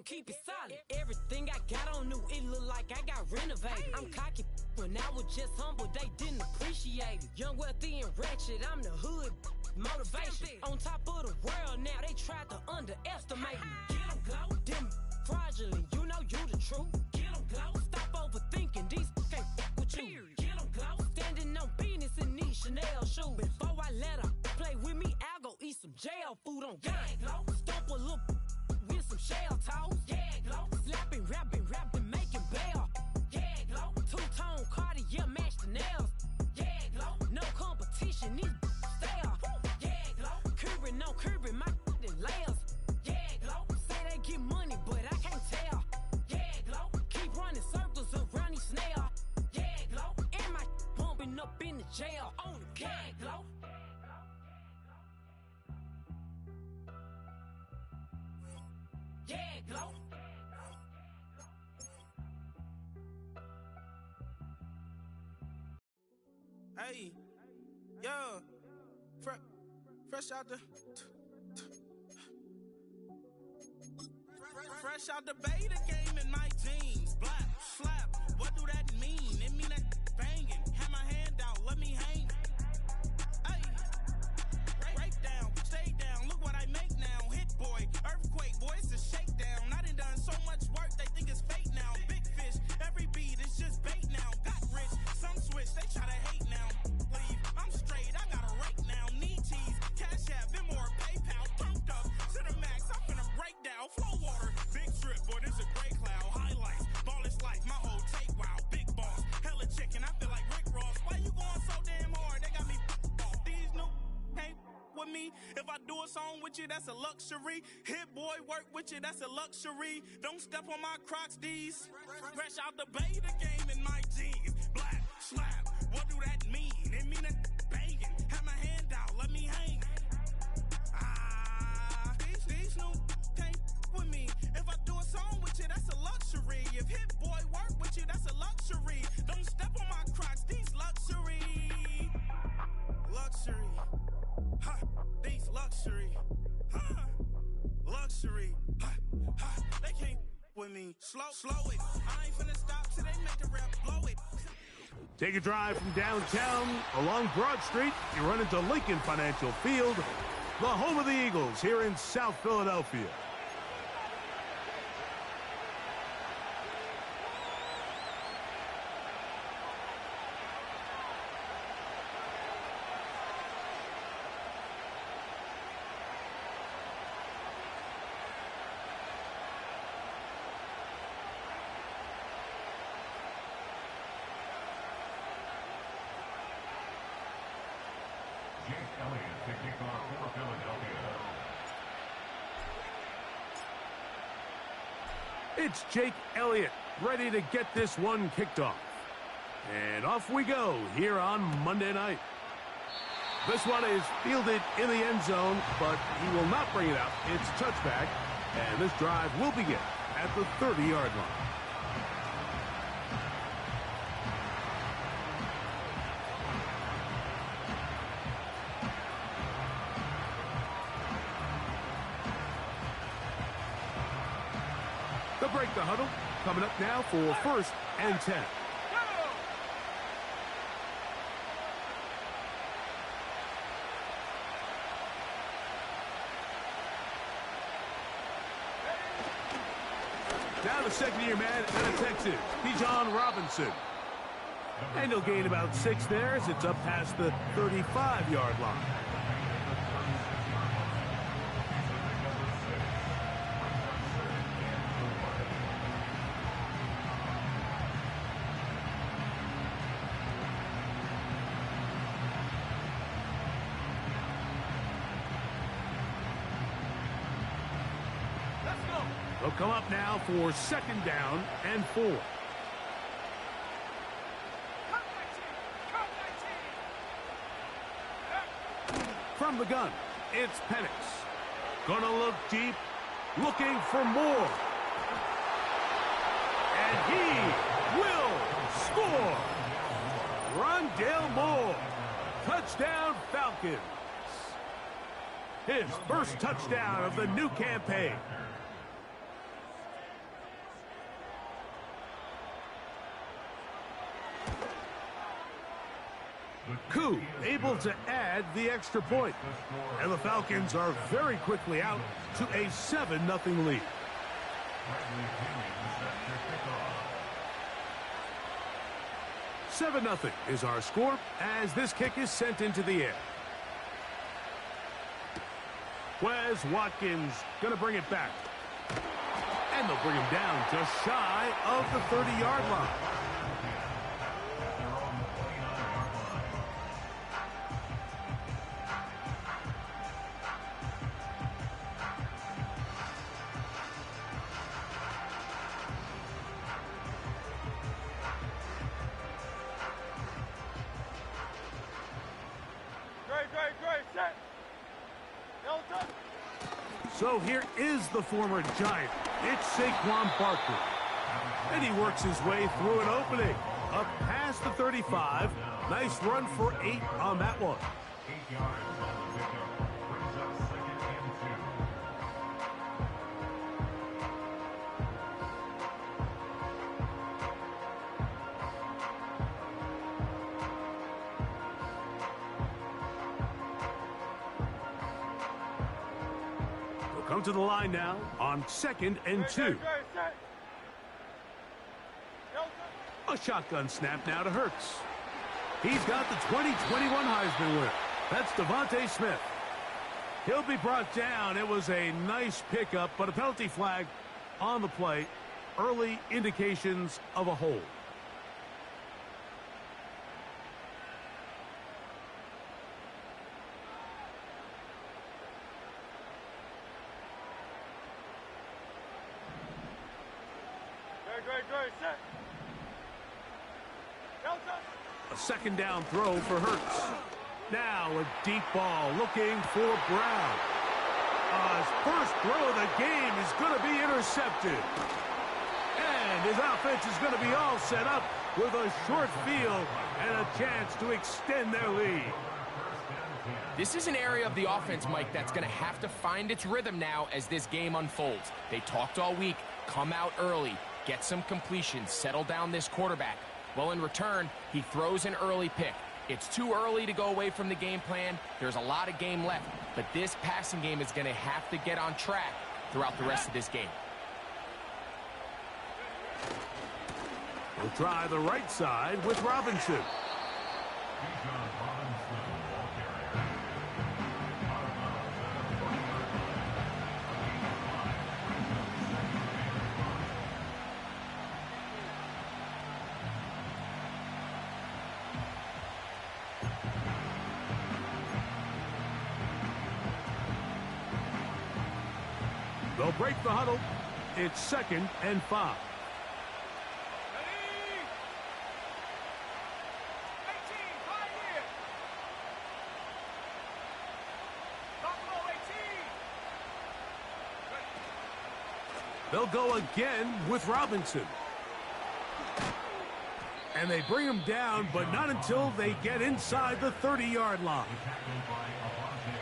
keep it solid. Everything I got on new, it look like I got renovated. I'm cocky, when I was just humble, they didn't appreciate it. Young, wealthy, and ratchet, I'm the hood motivation. On top of the world now, they tried to underestimate me. Get 'em go, them fraudulent, you know you the truth. Get 'em go, stop overthinking, these can't fuck with you. Get 'em go, standing on business in these Chanel shoes. Before I let her play with me, I'll go eat some jail food on gang. Stomp a little with some shell toes. Yeah, glow. Slapping, rapping, making bail. Yeah, glow. Two-tone Cartier match the nails. Yeah, glow. No competition, these stale. Yeah, glow. Curbing, no curbing, my layers. Yeah, glow. Say they get money, but I can't tell. Yeah, glow. Keep running circles around these snails. Yeah, glow. And my bumping up in the jail on the yeah, glow. Yeah, glow. Hey, yo, fresh out the fresh out the beta game in my jeans. Black slap, what do that mean? It mean that banging. Have my hand out, let me hang. Hey, break down, stay down. Look what I make now. Hit boy, earthquake, boy, it's a shakedown. I done so much work, they think it's fake now. Big fish, every beat is just bait now. Got rich, some switch, they try to hate now. Leave, I'm straight, I got a rake now. Need cheese, cash app, Venmo or PayPal. Pumped up to the max, I'm finna break down. Flow water, big trip, boy, this a gray cloud. Highlights, ball is life, my whole take, wow. Big boss, hella chicken, I feel like Rick Ross. Why you going so damn hard? They got me off. These new ain't with me. If I do a song with you, that's a luxury. Hit boy, work with you, that's a luxury. Don't step on my Crocs, these. Fresh out the beta game in my jeans. Black slap, what do that mean? It mean that banging. Have my hand out, let me hang. These new can't with me. If I do a song with you, that's a luxury. If Hit Boy work with you, that's a luxury. Don't step on my Crocs, these luxury. Luxury. Ha, these luxury. Ha, luxury. Ha, ha, they can't with me. Slow it. I ain't finna stop till they make the rap blow it. Take a drive from downtown along Broad Street. You run into Lincoln Financial Field, the home of the Eagles here in South Philadelphia. Jake Elliott to kick off for Philadelphia. It's Jake Elliott ready to get this one kicked off. And off we go here on Monday night. This one is fielded in the end zone, but he will not bring it out. It's touchback, and this drive will begin at the 30-yard line. They'll break the huddle. Coming up now for 1st and 10. Now the second-year man out of Texas, Bijan Robinson. And he'll gain about 6 there as it's up past the 35-yard line. They'll come up now for 2nd down and 4. From the gun, it's Penix. Gonna look deep, looking for more. And he will score. Rondale Moore. Touchdown Falcons. His first touchdown of the new campaign. Koo able to add the extra point. And the Falcons are very quickly out to a 7-0 lead. 7-0 is our score as this kick is sent into the air. Wes Watkins going to bring it back. And they'll bring him down just shy of the 30-yard line. So here is the former Giant. It's Saquon Barkley. And he works his way through an opening. Up past the 35. Nice run for 8 on that one. 8 yards on the pickup. Brings up 2nd and 2. We'll come to the line now on 2nd and 2. A shotgun snap now to Hurts. He's got the 2021 Heisman winner. That's Devontae Smith. He'll be brought down. It was a nice pickup, but a penalty flag on the play. Early indications of a hold. A 2nd down throw for Hurts. Now a deep ball looking for Brown. His first throw of the game is going to be intercepted. And his offense is going to be all set up with a short field and a chance to extend their lead. This is an area of the offense, Mike, that's going to have to find its rhythm now as this game unfolds. They talked all week, come out early, get some completions, settle down this quarterback. Well, in return, he throws an early pick. It's too early to go away from the game plan. There's a lot of game left, but this passing game is going to have to get on track throughout the rest of this game. We'll try the right side with Robinson. They'll break the huddle. It's 2nd and 5. They'll go again with Robinson. And they bring him down, but not until they get inside the 30-yard line.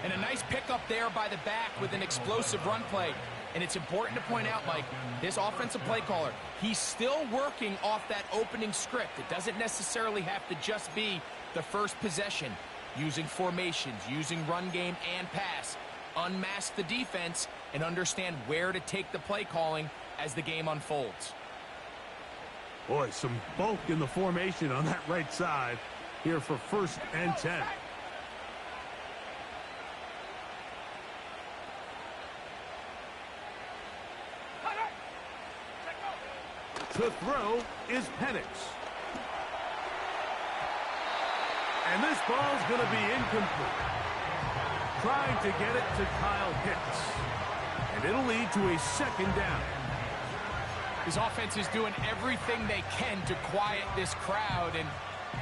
And a nice pickup there by the back with an explosive run play. And it's important to point out, Mike, this offensive play caller, he's still working off that opening script. It doesn't necessarily have to just be the first possession. Using formations, using run game and pass. Unmask the defense and understand where to take the play calling as the game unfolds. Boy, some bulk in the formation on that right side here for 1st and 10. To throw is Penix. And this ball's going to be incomplete. Trying to get it to Kyle Pitts. And it'll lead to a 2nd down. His offense is doing everything they can to quiet this crowd. And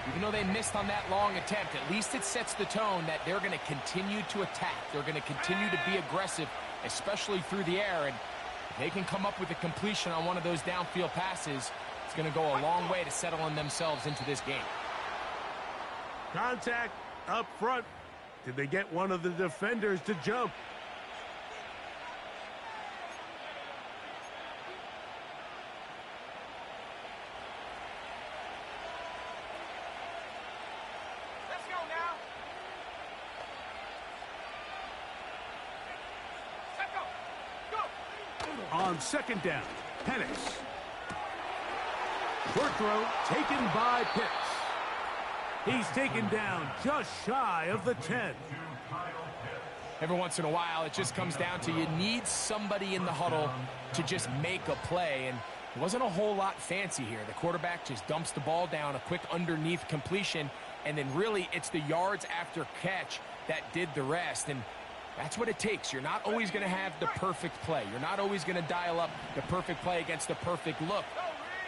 even though they missed on that long attempt, at least it sets the tone that they're going to continue to attack. They're going to continue to be aggressive, especially through the air. And if they can come up with a completion on one of those downfield passes, it's going to go a long way to settling themselves into this game. Contact up front. Did they get one of the defenders to jump? Let's go, on second down. Penix. Short throw taken by Pitts. He's taken down just shy of the 10. Every once in a while, it just comes down to you need somebody in the huddle to just make a play, and it wasn't a whole lot fancy here. The quarterback just dumps the ball down, a quick underneath completion, and then really it's the yards after catch that did the rest, and that's what it takes. You're not always going to have the perfect play. You're not always going to dial up the perfect play against the perfect look.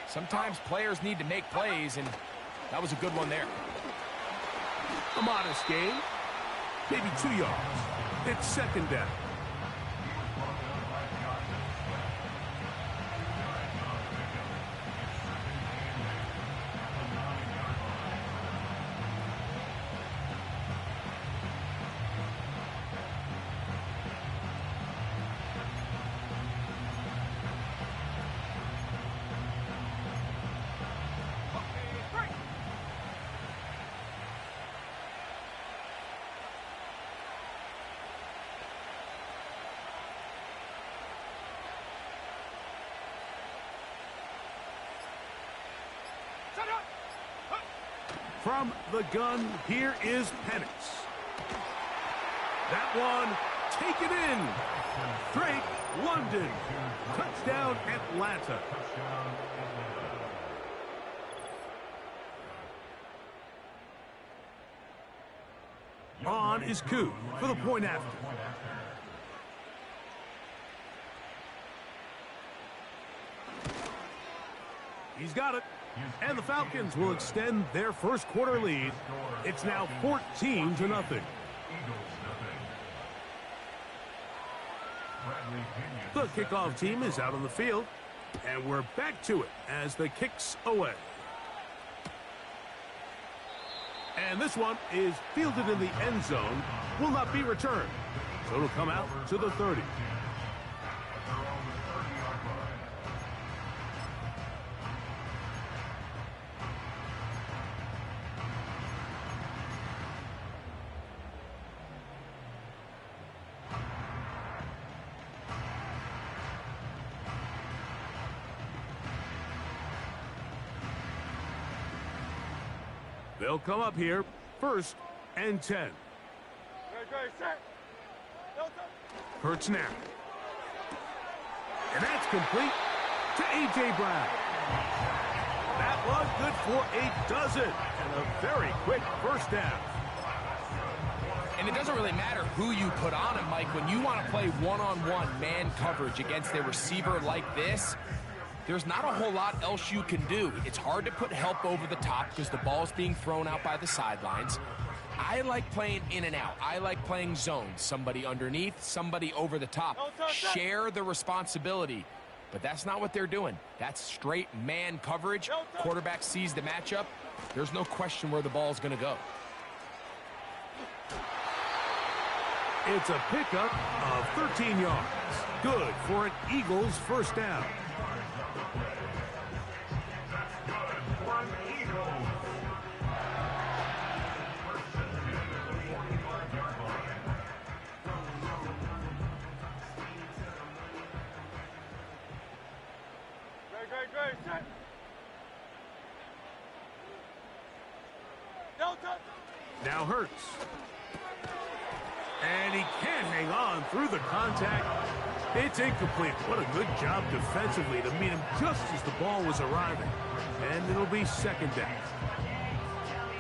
Sometimes players need to make plays, and that was a good one there. A modest gain, maybe 2 yards. It's second down. From the gun, here is Penix. That one, take it in. Drake London. Touchdown, Atlanta. On is Koo for the point after. He's got it. And the Falcons will extend their first quarter lead. It's now 14-0. The kickoff team is out on the field, and we're back to it as the kick's away. And this one is fielded in the end zone, will not be returned. So it'll come out to the 30. They'll come up here, 1st and 10. Hurts now. And that's complete to A.J. Brown. That was good for a dozen and a very quick first down. And it doesn't really matter who you put on him, Mike. When you want to play one-on-one man coverage against a receiver like this, there's not a whole lot else you can do. It's hard to put help over the top because the ball's being thrown out by the sidelines. I like playing in and out. I like playing zones. Somebody underneath, somebody over the top. Share the responsibility. But that's not what they're doing. That's straight man coverage. Quarterback sees the matchup. There's no question where the ball's going to go. It's a pickup of 13 yards. Good for an Eagles first down. Now Hurts. And he can't hang on through the contact. It's incomplete. What a good job defensively to meet him just as the ball was arriving. And it'll be second down.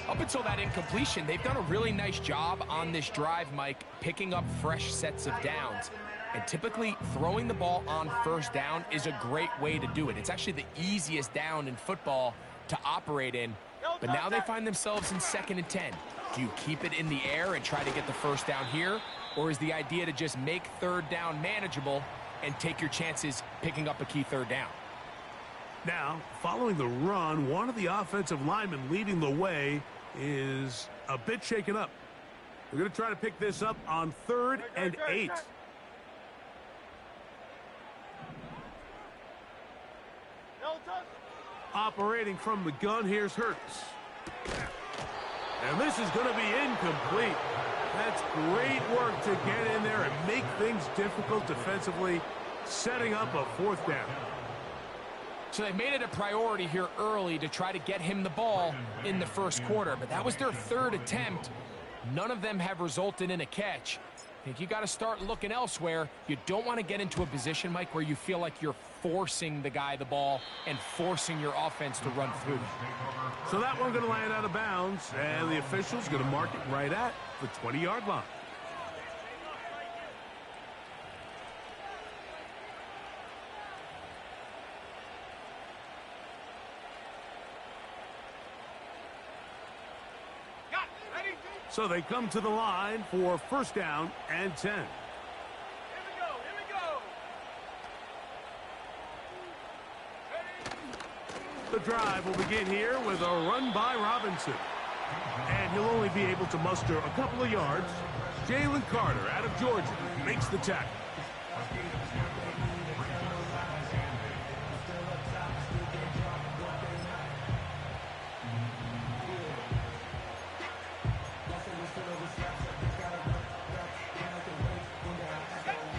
Up until that incompletion, they've done a really nice job on this drive, Mike, picking up fresh sets of downs. And typically, throwing the ball on first down is a great way to do it. It's actually the easiest down in football to operate in. But now they find themselves in 2nd and 10. Do you keep it in the air and try to get the first down here? Or is the idea to just make third down manageable and take your chances picking up a key third down? Now, following the run, one of the offensive linemen leading the way is a bit shaken up. We're going to try to pick this up on 3rd and 8. Operating from the gun, here's Hurts. And this is going to be incomplete. That's great work to get in there and make things difficult defensively. setting up a 4th down. So they made it a priority here early to try to get him the ball in the first quarter, but that was their 3rd attempt. None of them have resulted in a catch. I think you got to start looking elsewhere. You don't want to get into a position, Mike, where you feel like you're forcing the guy the ball and forcing your offense to run through it. So that one going to land out of bounds, and the official's going to mark it right at the 20-yard line. So they come to the line for 1st down and 10. Here we go. The drive will begin here with a run by Robinson. And he'll only be able to muster a couple of yards. Jalen Carter out of Georgia makes the tackle.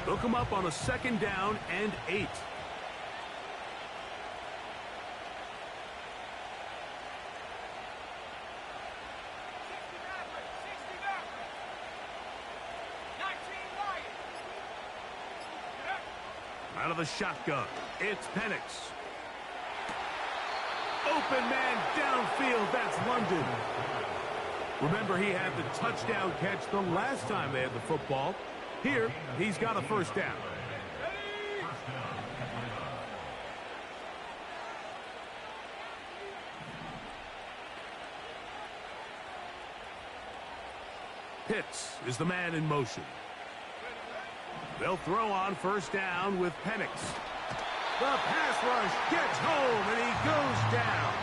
They'll come up on a 2nd down and 8. Out of the shotgun, it's Penix. Open man downfield, that's London. Remember, he had the touchdown catch the last time they had the football. Here, he's got a 1st down. Pitts is the man in motion. They'll throw on 1st down with Penix. The pass rush gets home, and he goes down.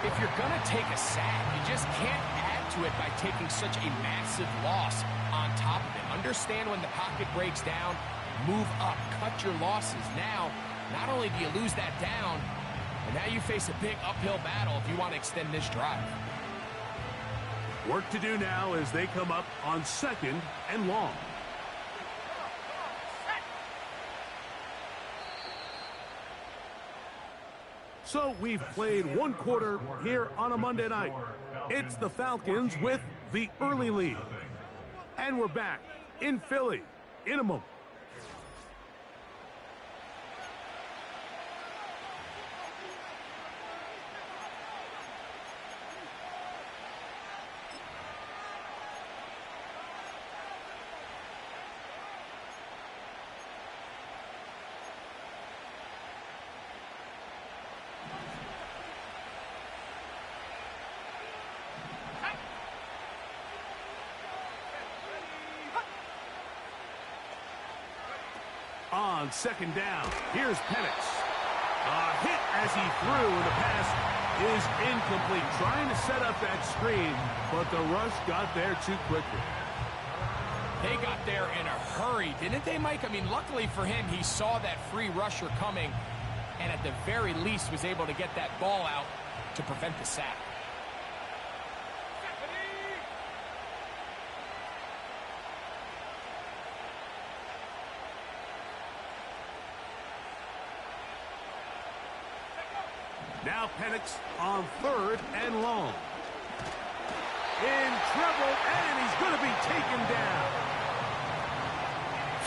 If you're going to take a sack, you just can't add to it by taking such a massive loss on top of it. Understand when the pocket breaks down, move up, cut your losses. Now, not only do you lose that down, but now you face a big uphill battle if you want to extend this drive. Work to do now as they come up on 2nd and long. So we've played 1 quarter here on a Monday night. It's the Falcons with the early lead. And we're back in Philly in a moment. On 2nd down, here's Penix. A hit as he threw, and the pass is incomplete. Trying to set up that screen, but the rush got there too quickly. They got there in a hurry, didn't they, Mike? I mean, luckily for him, he saw that free rusher coming, and at the very least was able to get that ball out to prevent the sack. Now Penix on 3rd and long. In trouble, and he's going to be taken down.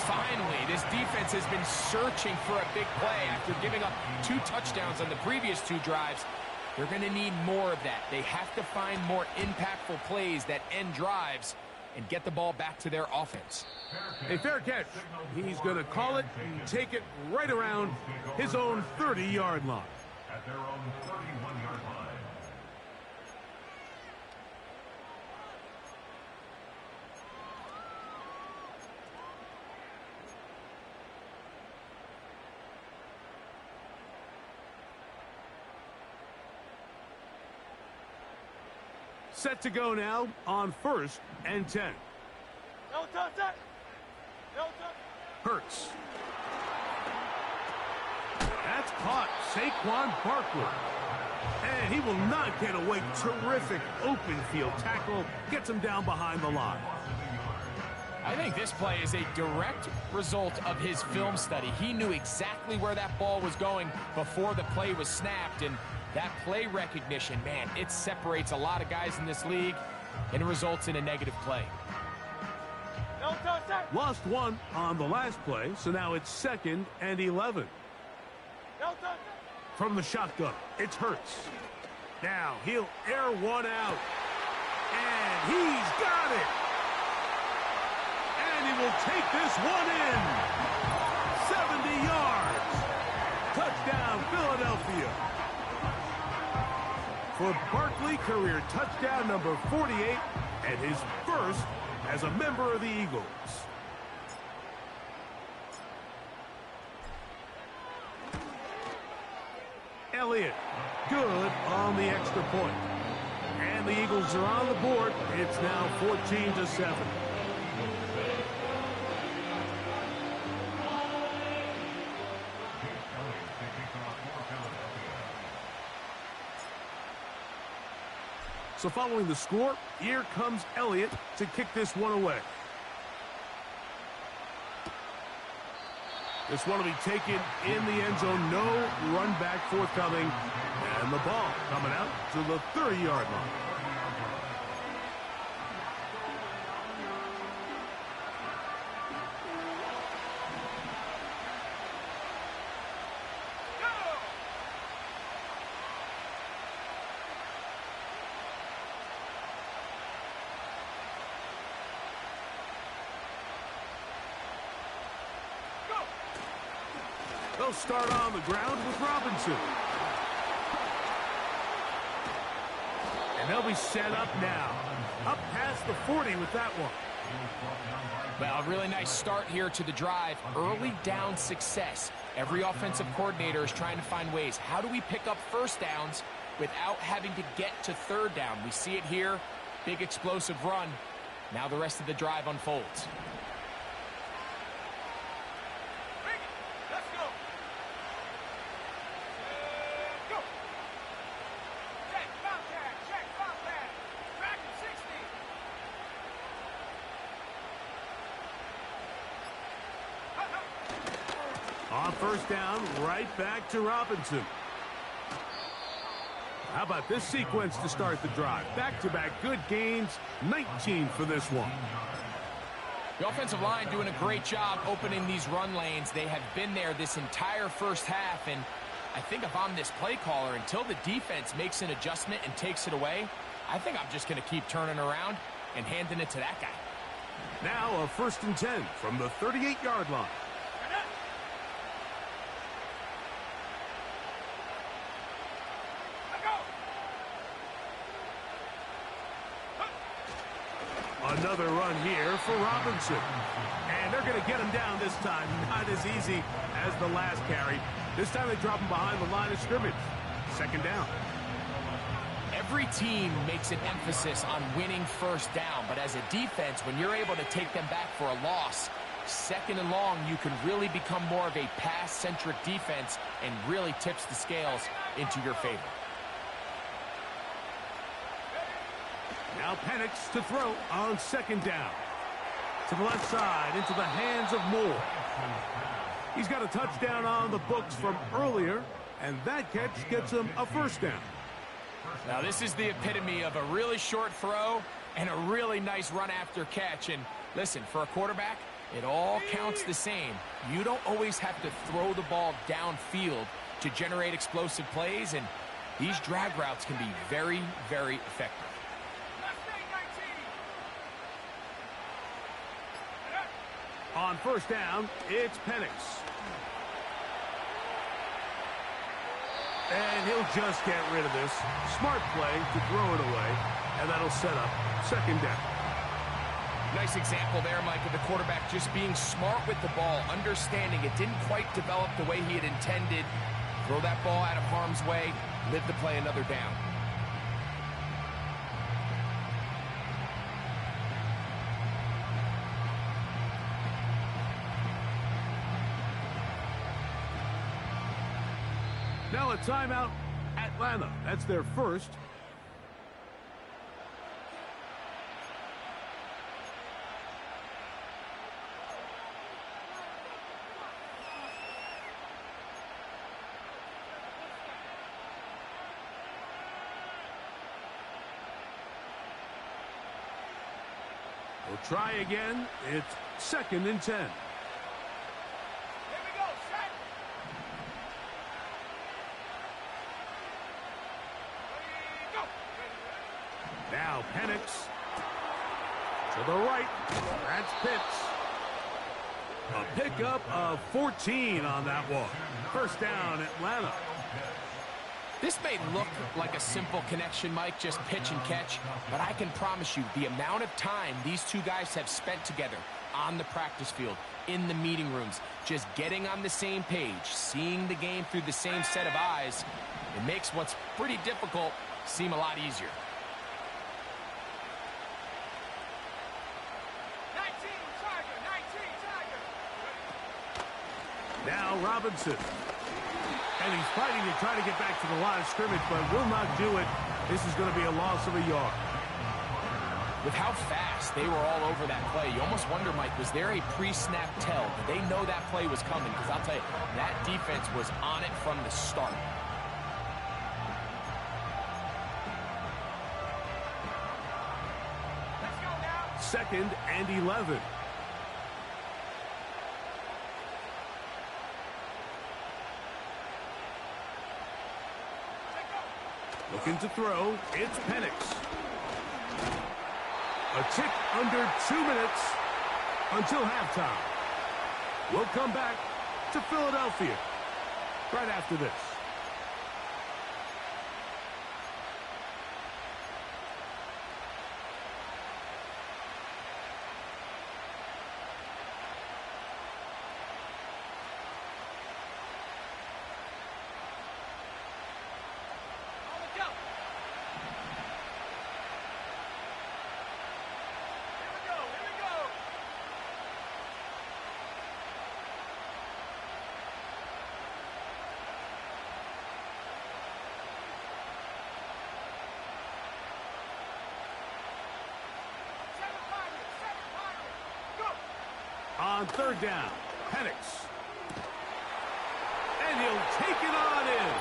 Finally, this defense has been searching for a big play after giving up 2 touchdowns on the previous 2 drives. They're going to need more of that. They have to find more impactful plays that end drives and get the ball back to their offense. A fair catch. He's going to call it and take it right around his own 30-yard line. At their own 31-yard line. Set to go now on 1st and 10. No touch. Hurts. That's caught. Saquon Barkley. And he will not get away. Terrific open field tackle. Gets him down behind the line. I think this play is a direct result of his film study. He knew exactly where that ball was going before the play was snapped, and that play recognition, man, it separates a lot of guys in this league, and it results in a negative play. No touch, sir. Lost one on the last play, so now it's 2nd and 11. No touch. From the shotgun, it's Hurts. Now he'll air one out, and he's got it. And he will take this one in. 70 yards. Touchdown, Philadelphia. For Barkley, career touchdown number 48, and his first as a member of the Eagles. Elliott, good on the extra point. And the Eagles are on the board. It's now 14-7. So following the score, here comes Elliott to kick this one away. This one will be taken in the end zone. No run back forthcoming. And the ball coming out to the 30-yard line. They'll start on the ground with Robinson. And they'll be set up now. Up past the 40 with that one. Well, a really nice start here to the drive. Early down success. Every offensive coordinator is trying to find ways. How do we pick up first downs without having to get to third down? We see it here. Big explosive run. Now the rest of the drive unfolds. On first down, right back to Robinson. How about this sequence to start the drive? Back-to-back good gains, 19 for this one. The offensive line doing a great job opening these run lanes. They have been there this entire first half, and I think if I'm this play caller, until the defense makes an adjustment and takes it away, I think I'm just going to keep turning around and handing it to that guy. Now a 1st and 10 from the 38-yard line. Another run here for Robinson. And they're going to get him down this time. Not as easy as the last carry. This time they drop him behind the line of scrimmage. 2nd down. Every team makes an emphasis on winning first down, but as a defense, when you're able to take them back for a loss, 2nd and long, you can really become more of a pass-centric defense and really tips the scales into your favor. Now Penix to throw on 2nd down. To the left side, into the hands of Moore. He's got a touchdown on the books from earlier, and that catch gets him a 1st down. Now this is the epitome of a really short throw and a really nice run after catch. And listen, for a quarterback, it all counts the same. You don't always have to throw the ball downfield to generate explosive plays, and these drag routes can be very, very effective. On first down, it's Penix. And he'll just get rid of this. Smart play to throw it away, and that'll set up 2nd down. Nice example there, Mike, of the quarterback just being smart with the ball, understanding it didn't quite develop the way he had intended. Throw that ball out of harm's way, live to play another down. Now a timeout, Atlanta. That's their first. We'll try again. It's 2nd and 10. Here we go, set. Ready, go. Now Penix. To the right. That's Pitts. A pickup of 14 on that one. First down, Atlanta. This may look like a simple connection, Mike, just pitch and catch, but I can promise you the amount of time these two guys have spent together on the practice field, in the meeting rooms, just getting on the same page, seeing the game through the same set of eyes, it makes what's pretty difficult seem a lot easier. 19, Tiger, 19, Tiger. Now Robinson. And he's fighting to try to get back to the line of scrimmage, but will not do it. This is going to be a loss of a yard. With how fast they were all over that play, you almost wonder, Mike, was there a pre-snap tell? Did they know that play was coming? Because I'll tell you, that defense was on it from the start. Let's go now. 2nd and 11. Looking to throw, it's Penix. A tick under 2 minutes until halftime. We'll come back to Philadelphia right after this. On 3rd down, Penix. And he'll take it on in.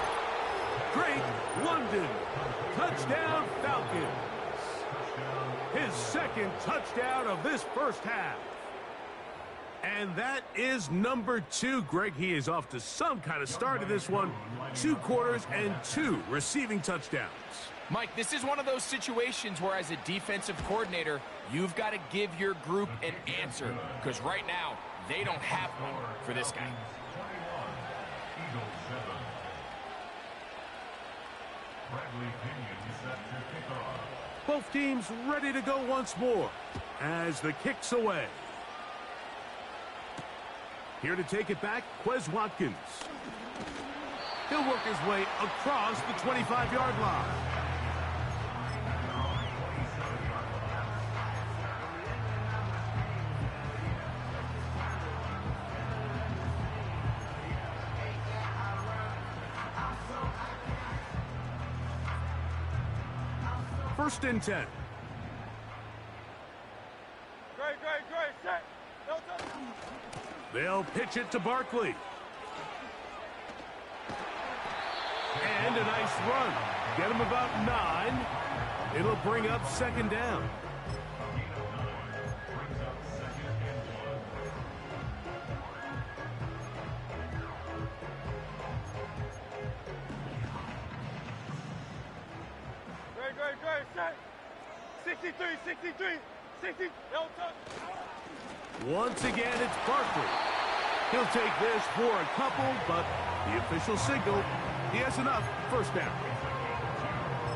Drake London. Touchdown Falcons. His 2nd touchdown of this first half. And that is number 2. Greg, he is off to some kind of start in this one. 2 quarters and 2 receiving touchdowns. Mike, this is one of those situations where as a defensive coordinator, you've got to give your group an answer. Because right now, they don't have one for this guy. Eagles 7. Bradley Pinion set to kick off. Both teams ready to go once more as the kick's away. Here to take it back, Quez Watkins. He'll work his way across the 25-yard line. First and 10. Great, set. No touchdown. They'll pitch it to Barkley. And a nice run. Get him about 9. It'll bring up 2nd down. Great, set. 63, 60. No touch. Once again, it's Barkley. He'll take this for a couple, but the official signal, he has enough. First down.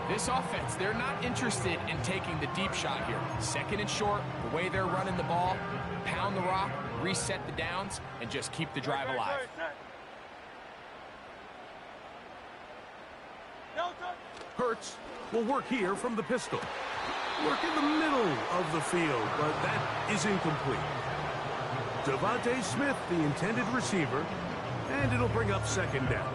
This offense, they're not interested in taking the deep shot here. 2nd and short, the way they're running the ball, pound the rock, reset the downs, and just keep the drive alive. Great, set. No touch. Hurts will work here from the pistol. Work in the middle of the field, but that is incomplete. Devontae Smith, the intended receiver, and it'll bring up 2nd down.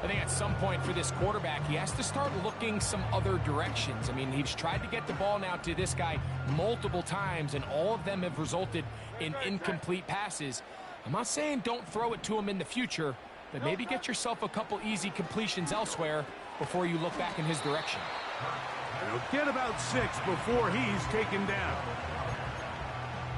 I think at some point for this quarterback, he has to start looking some other directions. I mean, he's tried to get the ball now to this guy multiple times, and all of them have resulted in incomplete passes. I'm not saying don't throw it to him in the future, but maybe get yourself a couple easy completions elsewhere before you look back in his direction. And he'll get about 6 before he's taken down.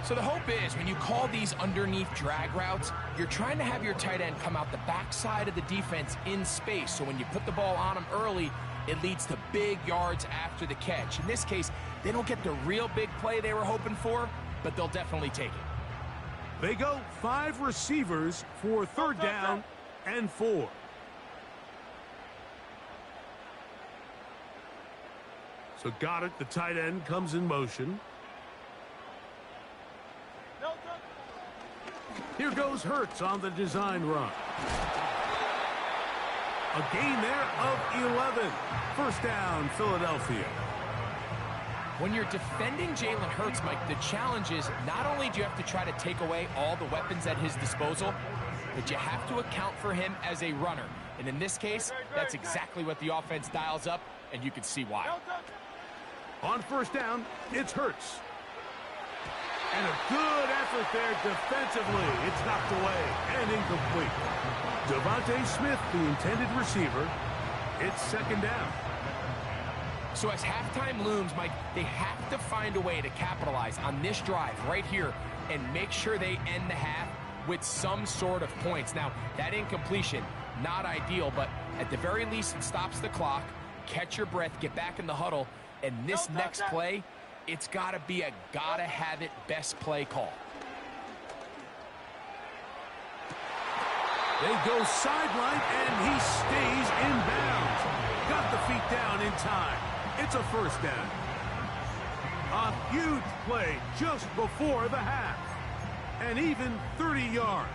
So the hope is when you call these underneath drag routes, you're trying to have your tight end come out the backside of the defense in space. So when you put the ball on him early, it leads to big yards after the catch. In this case, they don't get the real big play they were hoping for, but they'll definitely take it. They go 5 receivers for 3rd down and 4. So Goddard, the tight end, comes in motion. Here goes Hurts on the design run. A gain there of 11. 1st down, Philadelphia. When you're defending Jalen Hurts, Mike, the challenge is not only do you have to try to take away all the weapons at his disposal, but you have to account for him as a runner. And in this case, that's exactly what the offense dials up, and you can see why. On 1st down, it's Hurts. And a good effort there defensively. It's knocked away and incomplete. Devontae Smith, the intended receiver. It's 2nd down. So as halftime looms, Mike, they have to find a way to capitalize on this drive right here and make sure they end the half with some sort of points. Now, that incompletion, not ideal, but at the very least, it stops the clock. Catch your breath, get back in the huddle, and this next play, it's got to be a gotta-have-it best play call. They go sideline, and he stays in bounds. Got the feet down in time. It's a 1st down. A huge play just before the half. And even 30 yards.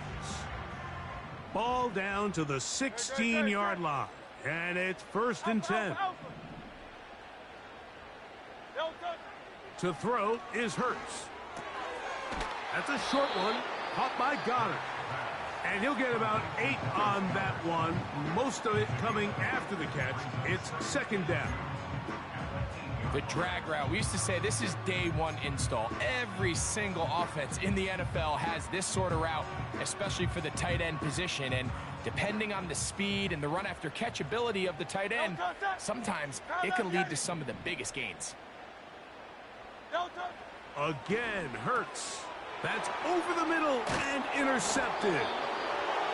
Ball down to the 16-yard line. And it's 1st and 10. To throw is Hurts. That's a short one, caught by Goddard. And he'll get about 8 on that one, most of it coming after the catch. It's 2nd down. The drag route, we used to say this is day one install. Every single offense in the NFL has this sort of route, especially for the tight end position. And depending on the speed and the run after catch ability of the tight end, sometimes it can lead to some of the biggest gains. Again, Hurts. That's over the middle and intercepted.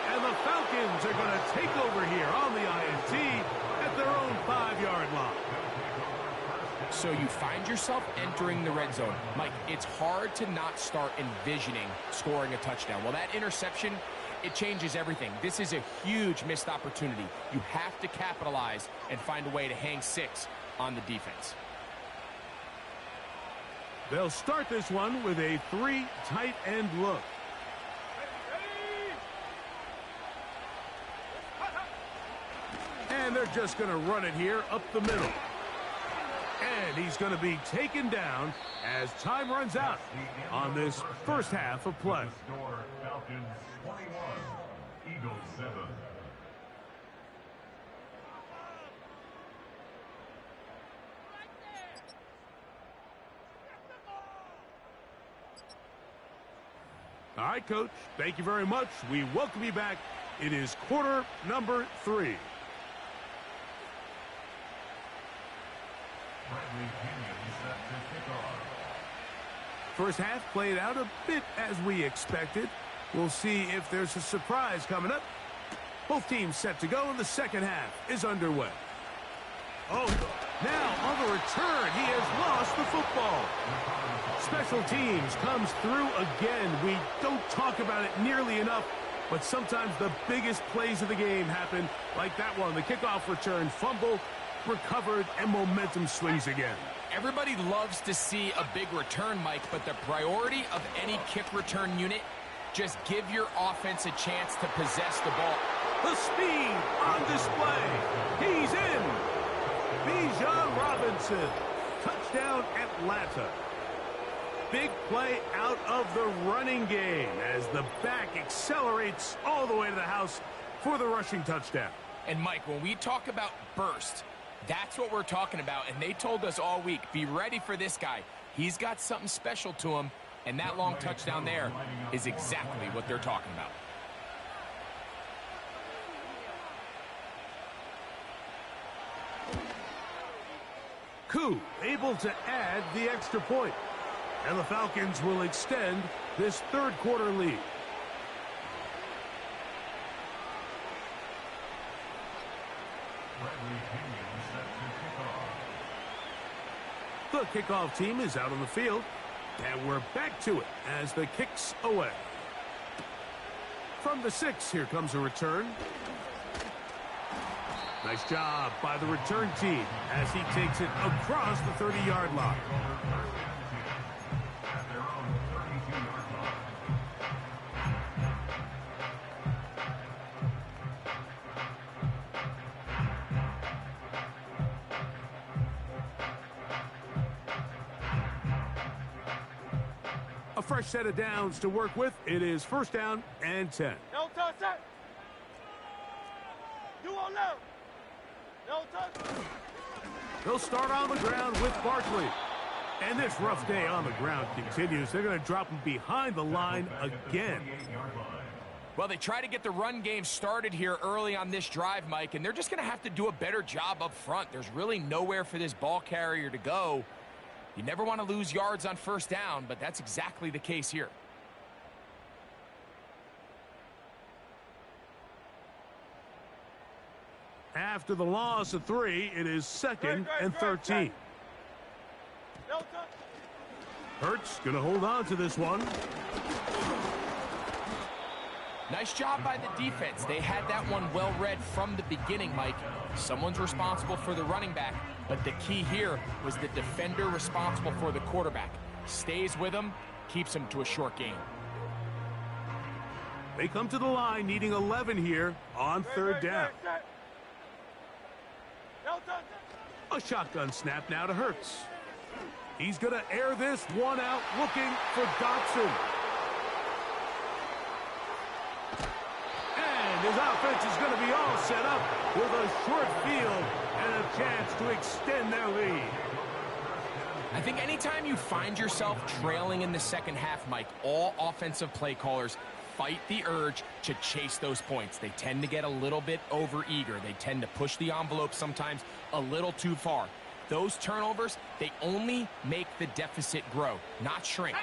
And the Falcons are going to take over here on the INT at their own 5-yard line. So you find yourself entering the red zone. Mike, it's hard to not start envisioning scoring a touchdown. Well, that interception, it changes everything. This is a huge missed opportunity. You have to capitalize and find a way to hang 6 on the defense. They'll start this one with a 3 tight end look. And they're just going to run it here up the middle. And he's going to be taken down as time runs out on this 1st half of play. Falcons 21, Eagles 7. All right, Coach, thank you very much. We welcome you back. It is quarter number 3. First half played out a bit as we expected. We'll see if there's a surprise coming up. Both teams set to go, and the 2nd half is underway. Oh, now on the return, he has lost the football. Special teams comes through again. We don't talk about it nearly enough, but sometimes the biggest plays of the game happen like that one. The kickoff return, fumble, recovered, and momentum swings again. Everybody loves to see a big return, Mike, but the priority of any kick return unit, just give your offense a chance to possess the ball. The speed on display. He's in. Bijan Robinson. Touchdown, Atlanta. Big play out of the running game as the back accelerates all the way to the house for the rushing touchdown. And, Mike, when we talk about burst, that's what we're talking about, and they told us all week, be ready for this guy. He's got something special to him, and that long touchdown there is exactly what they're talking about. Koo able to add the extra point. And the Falcons will extend this third quarter lead. The kickoff team is out on the field, and we're back to it as the kick's away. From the 6, here comes a return. Nice job by the return team as he takes it across the 30-yard line. A fresh set of downs to work with. It is first down and 10. No touch, set. You on left. No touch. They'll start on the ground with Barkley. And this rough day on the ground continues. They're going to drop him behind the line again. Well, they try to get the run game started here early on this drive, Mike, and they're just going to have to do a better job up front. There's really nowhere for this ball carrier to go. You never want to lose yards on first down, but that's exactly the case here. After the loss of 3, it is second and 13. No touch. Hurts going to hold on to this one. Nice job by the defense. They had that one well read from the beginning, Mike. Someone's responsible for the running back, but the key here was the defender responsible for the quarterback. Stays with him, keeps him to a short gain. They come to the line needing 11 here on third down. No touch. A shotgun snap now to Hurts. He's going to air this one out looking for Dotson. And his offense is going to be all set up with a short field and a chance to extend their lead. I think anytime you find yourself trailing in the second half, Mike, all offensive play callers fight the urge to chase those points. They tend to get a little bit overeager. They tend to push the envelope sometimes a little too far. Those turnovers, they only make the deficit grow, not shrink.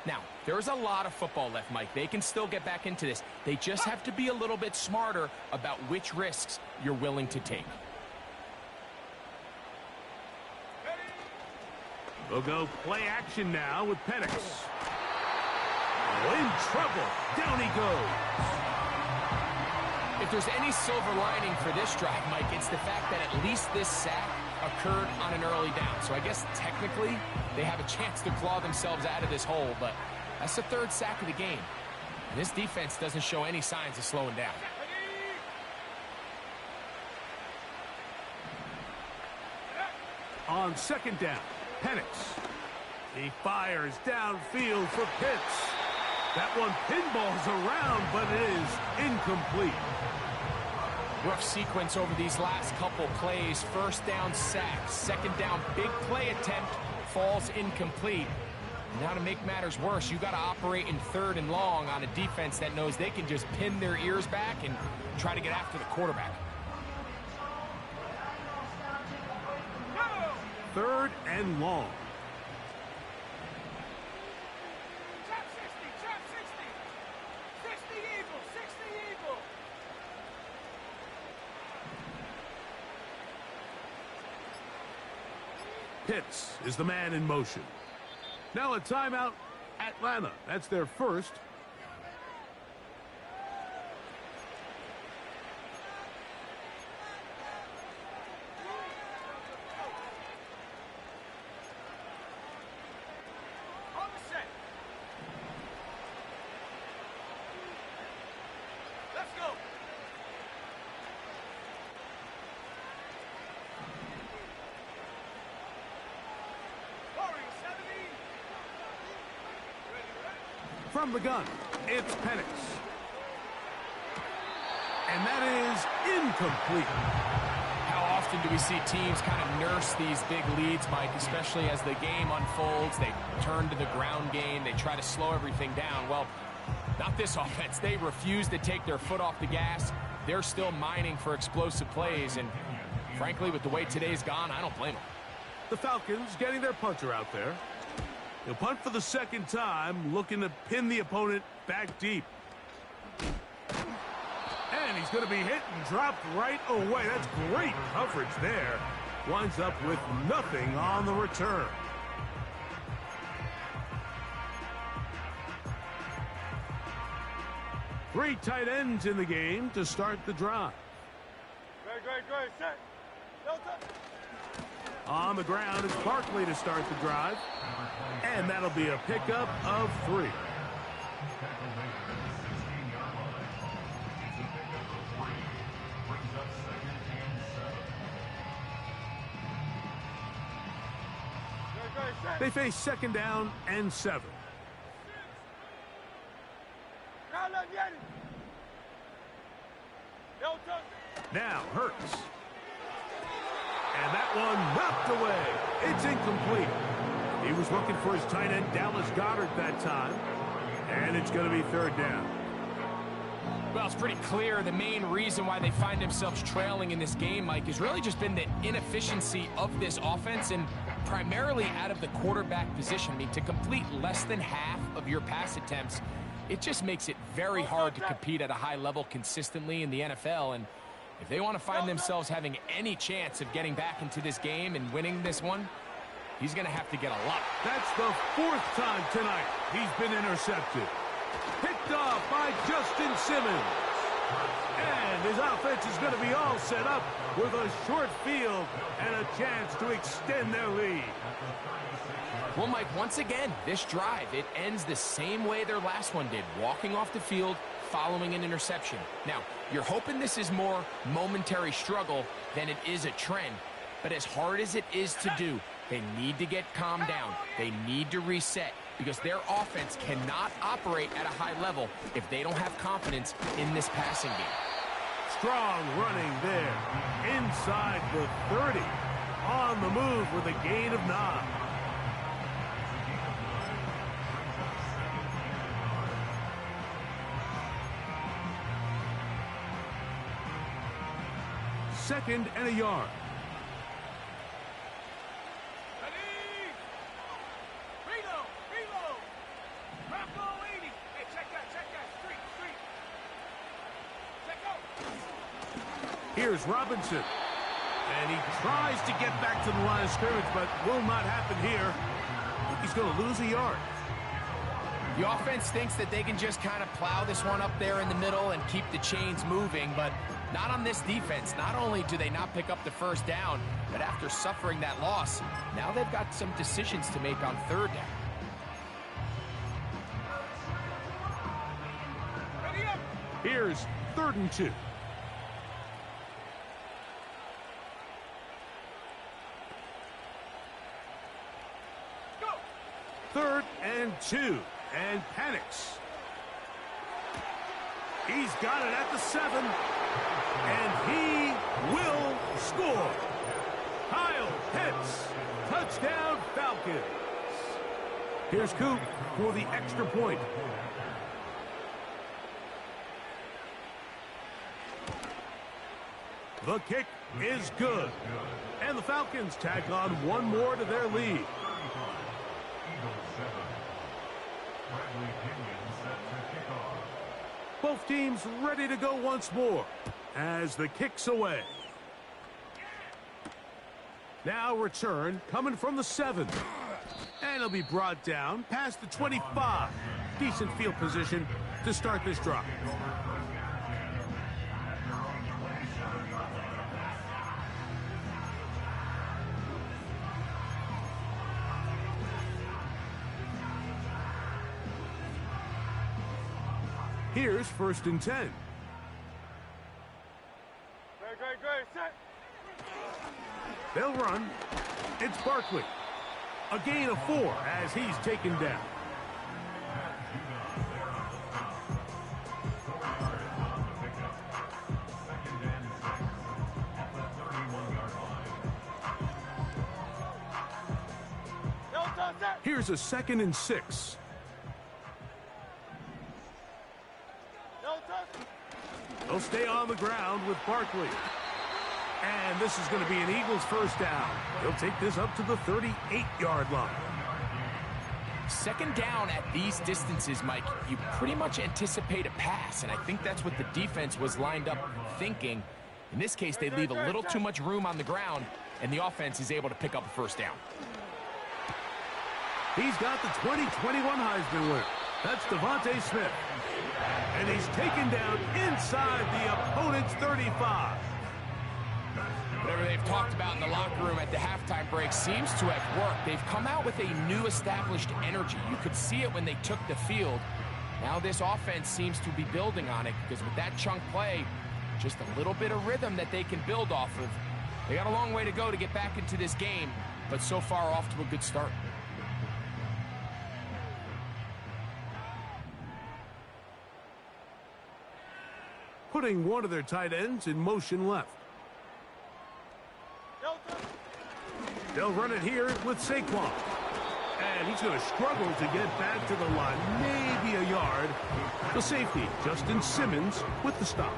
Now, there's a lot of football left, Mike. They can still get back into this. They just have to be a little bit smarter about which risks you're willing to take. We'll go play action now with Penix. In trouble. Down he goes. If there's any silver lining for this drive, Mike, it's the fact that at least this sack occurred on an early down. So I guess technically they have a chance to claw themselves out of this hole, but that's the third sack of the game. And this defense doesn't show any signs of slowing down. On second down, Penix. He fires downfield for Pitts. That one pinballs around, but it is incomplete. Rough sequence over these last couple plays. First down sack, second down big play attempt, falls incomplete. Now to make matters worse, you got to operate in third and long on a defense that knows they can just pin their ears back and try to get after the quarterback. Third and long. Trap 60, trap 60. 60 Eagle, 60 Eagle. Pitts is the man in motion. Now a timeout, Atlanta. That's their first. On the set. Let's go. From the gun, it's Penix. And that is incomplete. How often do we see teams kind of nurse these big leads, Mike, especially as the game unfolds? They turn to the ground game. They try to slow everything down. Well, not this offense. They refuse to take their foot off the gas. They're still mining for explosive plays. And frankly, with the way today's gone, I don't blame them. The Falcons getting their punter out there. He'll punt for the second time, looking to pin the opponent back deep. And he's going to be hit and dropped right away. That's great coverage there. Winds up with nothing on the return. Three tight ends in the game to start the drive. Great. Set. No touch. On the ground, it's Barkley to start the drive. And that'll be a pickup of 3. They face second down and 7. Now Hurts. And that one knocked away. It's incomplete. He was looking for his tight end, Dallas Goedert, that time. And it's going to be third down. Well, it's pretty clear the main reason why they find themselves trailing in this game, Mike, has really just been the inefficiency of this offense and primarily out of the quarterback position. I mean, to complete less than half of your pass attempts, it just makes it very hard to compete at a high level consistently in the NFL. And if they want to find themselves having any chance of getting back into this game and winning this one, he's going to have to get a lot. That's the 4th time tonight he's been intercepted. Picked off by Justin Simmons. And his offense is going to be all set up with a short field and a chance to extend their lead. Well, Mike, once again, this drive, it ends the same way their last one did, walking off the field following an interception. Now, you're hoping this is more momentary struggle than it is a trend, but as hard as it is to do, they need to get calmed down. They need to reset because their offense cannot operate at a high level if they don't have confidence in this passing game. Strong running there. Inside the 30. On the move with a gain of 9. Second and a yard. Reload. Drop goal 80. Hey, check that. Street. Check out. Here's Robinson. And he tries to get back to the line of scrimmage, but will not happen here. He's going to lose a yard. The offense thinks that they can just kind of plow this one up there in the middle and keep the chains moving, but not on this defense. Not only do they not pick up the first down, but after suffering that loss, now they've got some decisions to make on third down. Ready up. Here's 3rd and 2. Go. 3rd and 2. And panics. He's got it at the 7. And he will score. Kyle Pitts. Touchdown Falcons. Here's Coop for the extra point. The kick is good. And the Falcons tack on one more to their lead. Both teams ready to go once more as the kick's away. Now return coming from the 7. And it'll be brought down past the 25. Decent field position to start this drive. Here's 1st and 10. Great. Set. They'll run. It's Barkley. A gain of 4 as he's taken down. Here's a 2nd and 6. They'll stay on the ground with Barkley. And this is going to be an Eagles first down. He'll take this up to the 38-yard line. Second down at these distances, Mike, you pretty much anticipate a pass, and I think that's what the defense was lined up thinking. In this case, they leave a little too much room on the ground, and the offense is able to pick up a first down. He's got the 2021 Heisman winner. That's Devontae Smith. And he's taken down inside the opponent's 35. Whatever they've talked about in the locker room at the halftime break seems to have worked. They've come out with a new established energy. You could see it when they took the field. Now this offense seems to be building on it because with that chunk play, just a little bit of rhythm that they can build off of. They got a long way to go to get back into this game, but so far off to a good start. Putting one of their tight ends in motion left. They'll run it here with Saquon. And he's going to struggle to get back to the line, maybe a yard. The safety, Justin Simmons, with the stop.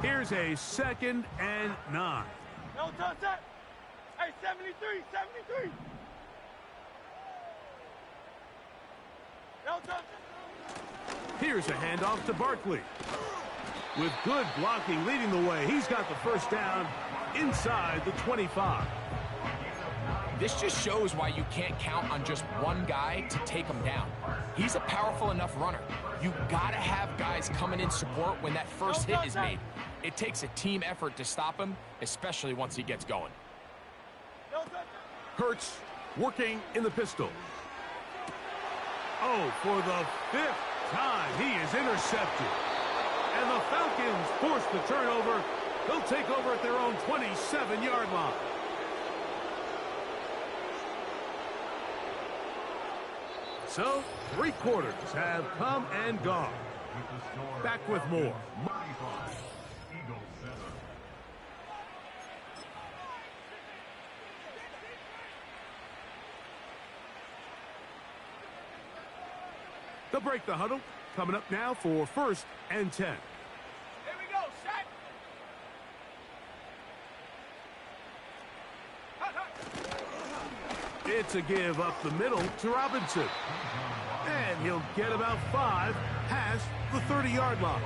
Here's a 2nd and 9. No touch that. Hey, 73, 73. No touch. Here's a handoff to Barkley. With good blocking leading the way, he's got the first down inside the 25. This just shows why you can't count on just one guy to take him down. He's a powerful enough runner. You gotta have guys coming in support when that first hit is made. It takes a team effort to stop him, especially once he gets going. Hurts working in the pistol. Oh, for the 5th time, he is intercepted. And the Falcons force the turnover. They'll take over at their own 27-yard line. So, 3 quarters have come and gone. Back with more. They'll break the huddle. Coming up now for 1st and 10. Here we go, set. It's a give up the middle to Robinson. And he'll get about 5 past the 30-yard line.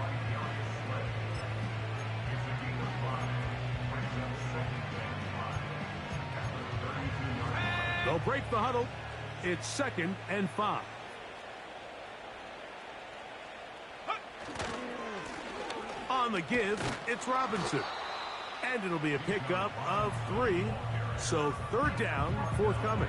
They'll break the huddle. It's 2nd and 5. On the give, it's Robinson. And it'll be a pickup of 3. So 3rd down forthcoming.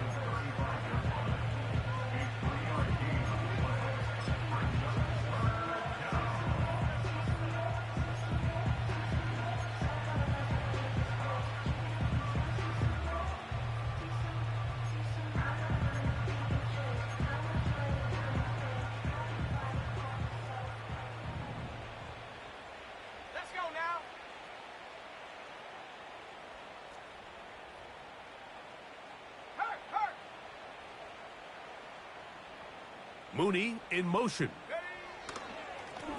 Let's go now. Hurt. Mooney in motion.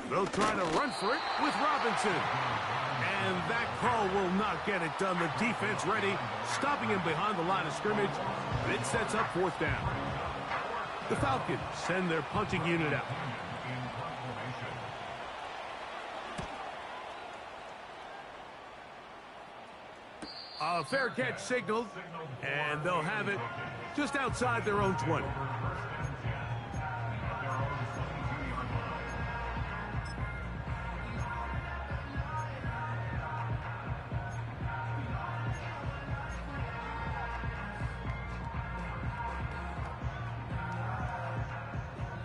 They'll try to run for it with Robinson. And that call will not get it done. The defense ready, stopping him behind the line of scrimmage. It sets up 4th down. The Falcons send their punting unit out. A fair catch signaled, and they'll have it just outside their own 20.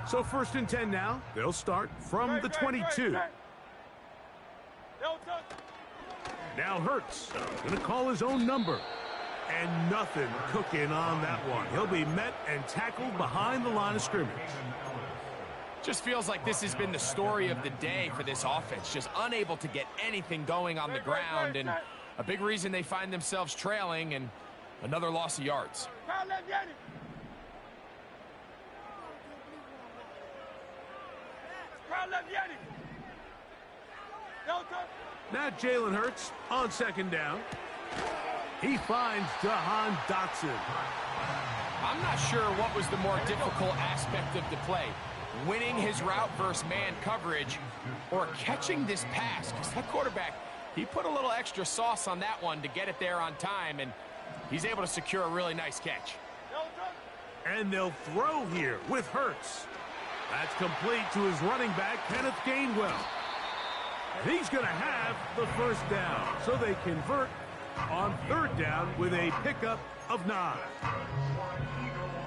So 1st and 10 now. They'll start from the 22. Now Hurts going to call his own number. And nothing cooking on that one. He'll be met and tackled behind the line of scrimmage. Just feels like this has been the story of the day for this offense. Just unable to get anything going on the ground. And a big reason they find themselves trailing. And Another loss of yards. Crowd left Yanni. Crowd left Yanni. Delta. Now Jalen Hurts on second down. He finds Jahan Dotson. I'm not sure what was the more difficult aspect of the play. Winning his route versus man coverage or catching this pass. Because that quarterback, he put a little extra sauce on that one to get it there on time, and he's able to secure a really nice catch. And they'll throw here with Hurts. That's complete to his running back, Kenneth Gainwell. And he's going to have the first down. So they convert on third down with a pickup of 9.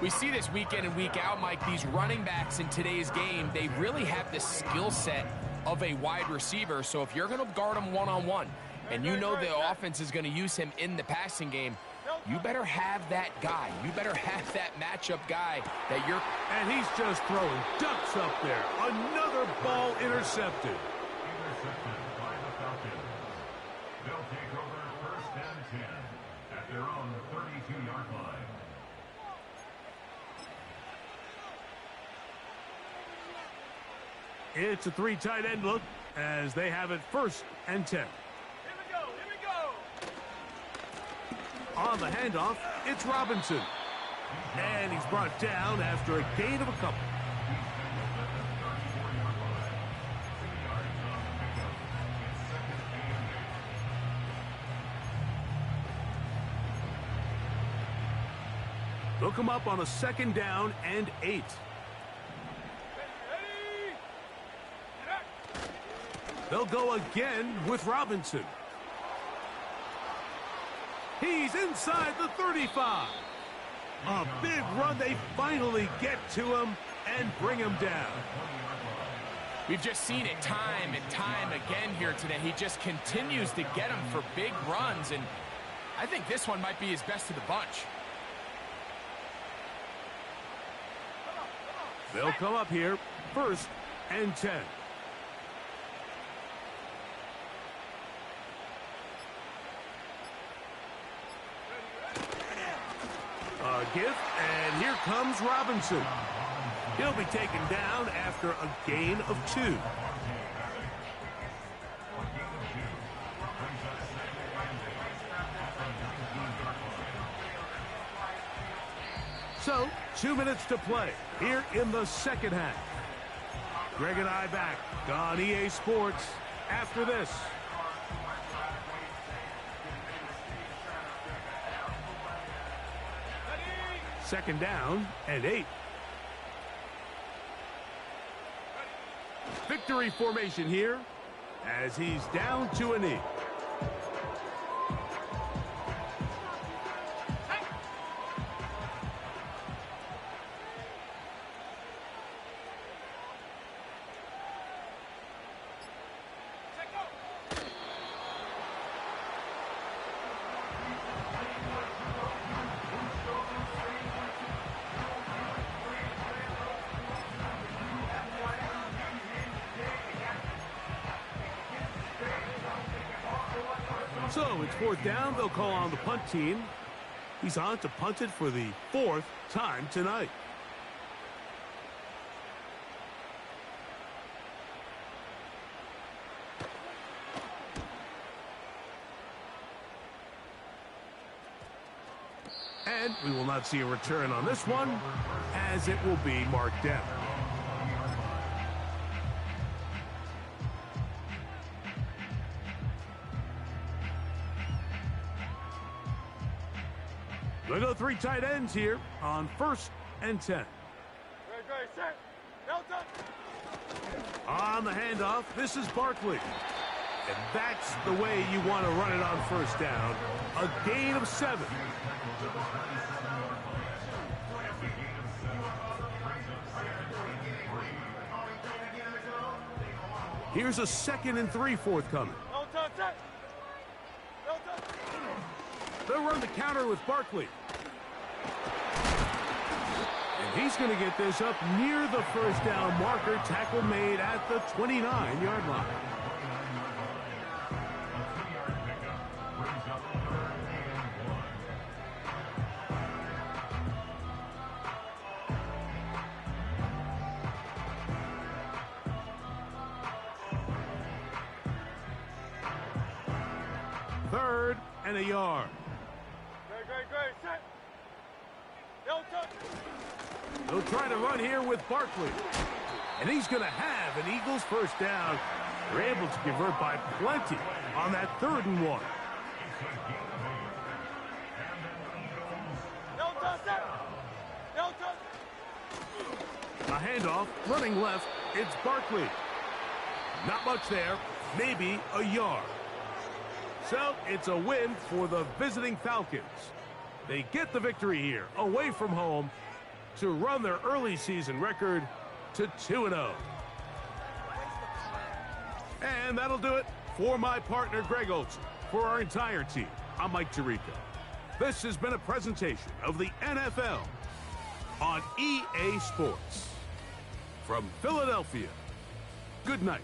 We see this week in and week out, Mike, these running backs in today's game, they really have the skill set of a wide receiver. So if you're going to guard him one-on-one and you know the offense is going to use him in the passing game, you better have that guy. You better have that matchup guy that you're... And he's just throwing ducks up there. Another ball intercepted. Intercepted by the Falcons. They'll take over first and 10 at their own 32-yard line. It's a 3 tight end look as they have it first and 10. Here we go. Here we go. On the handoff, it's Robinson. And he's brought down after a gain of a couple. They'll come up on a second down and 8. They'll go again with Robinson. He's inside the 35. A big run. They finally get to him and bring him down. We've just seen it time and time again here today. He just continues to get him for big runs, and I think this one might be his best of the bunch. They'll come up here first and 10. A gift, and here comes Robinson. He'll be taken down after a gain of 2. So, 2 minutes to play here in the second half. Greg and I back on EA Sports after this. Second down and 8. Victory formation here as he's down to a knee. So it's fourth down. They'll call on the punt team. He's on to punt it for the 4th time tonight. And we will not see a return on this one, as it will be marked down. They go 3 tight ends here on first and 10. Ready, set. Delta. On the handoff, this is Barkley. And that's the way you want to run it on first down. A gain of 7. Here's a 2nd and 3 forthcoming. Delta, set. Delta. They'll run the counter with Barkley. And he's going to get this up near the first down marker. Tackle made at the 29-yard line. and a yard. Great. Set. Don't touch. They'll try to run here with Barkley. And he's going to have an Eagles first down. They're able to convert by plenty on that 3rd and 1. Don't touch that. Don't touch. A handoff, running left, it's Barkley. Not much there, maybe a yard. So it's a win for the visiting Falcons. They get the victory here, away from home, to run their early season record to 2-0. And that'll do it for my partner, Greg Olson. For our entire team, I'm Mike Tirico. This has been a presentation of the NFL on EA Sports. From Philadelphia, good night.